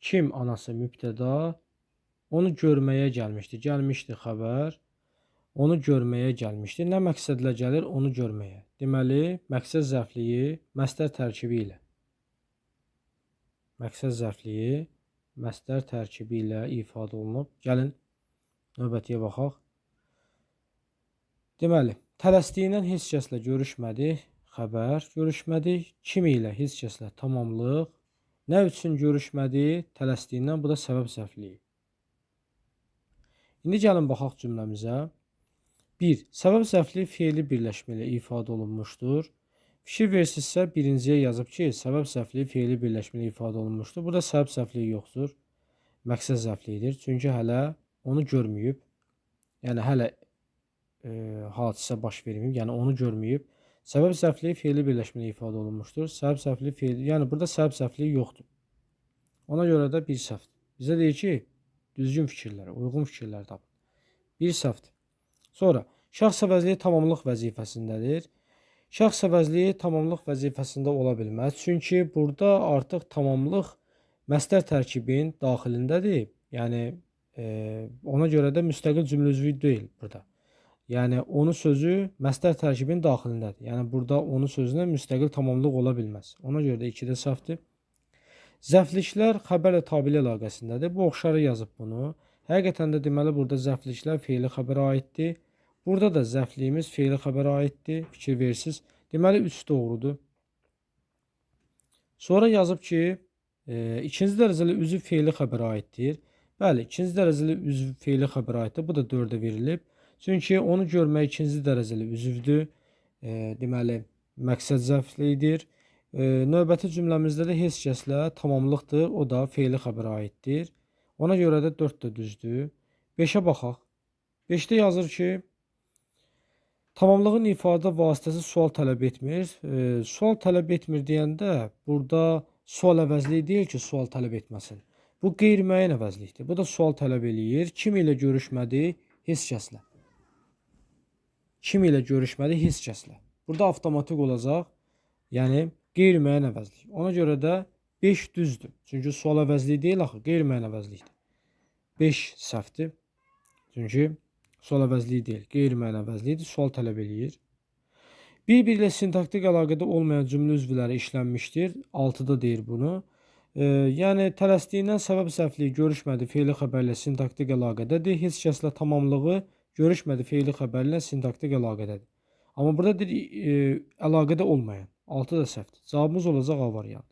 Kim anası mübtəda, onu görməyə gəlmişdi. Gəlmişdi xəbər. Onu görməyə gəlmişdi. Nə məqsədlə gəlir? Onu görməyə. Deməli, məqsəd zərfliyi məstər tərkibi ilə. Məqsəd zərfliyi məstər tərkibi ilə ifadə olunub. Gəlin, növbətiyə baxaq. Deməli, tələsdiyindən heç kəslə görüşmədi. Xəbər, görüşmədik. Kimi ilə heç kəslə tamamlıq. Nə üçün görüşmədi? Tələsdiyindən, bu da səbəb zərfliyi. İndi gəlin baxaq cümləmizə. 1. Səbəb zərfli fe'li birləşmə ilə ifadə olunmuşdur. Fikir versinizsə, birinciyə yazıb ki, səbəb zərfli fe'li birləşmə ilə ifadə olunmuşdur. Burada səbəb zərfliyi yoxdur. Məqsəd zərfliyidir. Çünki hələ onu görməyib. Yəni, hələ hadisə baş verməyib. Yəni, onu görməyib. Səbəb zərfliyi fe'li birləşmə ilə ifadə olunmuşdur. Səbəb zərfliyi fe'li, yəni burada səbəb zərfliyi yoxdur. Ona görə də bir səhvdir. Bizə deyir ki, düzgün fikirlərə, uyğun fikirlər tapın. Bir səhvdir. Sonra, şəxs əvəzliyi tamamlıq vəzifəsindədir. Şəxs əvəzliyi tamamlıq vəzifəsində ola bilməz. Çünki burada artıq tamamlıq məstər tərkibin daxilindədir. Yəni, ona görə də müstəqil cümlə üzvü deyil burada. Yəni, onu sözü məstər tərkibin daxilindədir. Yəni, burada onu sözünə müstəqil tamamlıq ola bilməz. Ona görə də 2-də səhvdir. Zərfliklər xəbərlə tabilə əlaqəsindədir. Bu oxşarı yazıb bunu. Həqiqətən də deməli, burada zərfliklər fe'li xəbərə aiddir. Burada da zərfliyimiz fe'li xəbərə aiddir. Fikir versiniz. Deməli, 3 doğrudur. Sonra yazıb ki, ikinci dərəcəli üzv fe'li xəbərə aiddir. Bəli, ikinci dərəcəli üzv fe'li xəbərə aiddir. Bu da 4-ə verilib. Çünki onu görmək ikinci dərəcəli üzvdür. Deməli, məqsəd zərfliyidir. Növbəti cümləmizdə də heç kəslə tamamlıqdır. O da fe'li xəbərə aiddir. Ona görə də 4 də düzdür. 5-ə baxaq. 5-də yazır ki, tamamlığın ifadə vasitəsi sual tələb etmir. Sual tələb etmir deyəndə burada sual əvəzliyi deyil ki, sual tələb etməsin. Bu qeyri-müəyyən əvəzlikdir. Bu da sual tələb eləyir. Kim ilə görüşmədi? Heç kəslə. Kim ilə görüşmədi? Heç kəslə. Burada avtomatik olacaq. Yəni, qeyri-müəyyən əvəzlik. Ona görə də 5 düzdür. Çünki sual əvəzliyi deyil axı, qeyri-müəyyən əvəzlikdir. 5 səhvdir. Çünki sual əvəzliyi deyil, qeyri-müəyyən əvəzliyidir. Sual tələb eləyir. Bir-biri ilə sintaktik əlaqədə olmayan cümlə üzvləri işlənmişdir. 6-da deyir bunu. Yəni, tələsdiyindən səbəb zərfliyi görüşmədi fe'li xəbərlə sintaktik əlaqədədir. Heç kəslə tamamlığı görüşmədi fe'li xəbərlə sintaktik əlaqədədir. Amma burada deyir, əlaqədə olmayan. 6 da səhvdir. Cavabımız olacaq A variantı.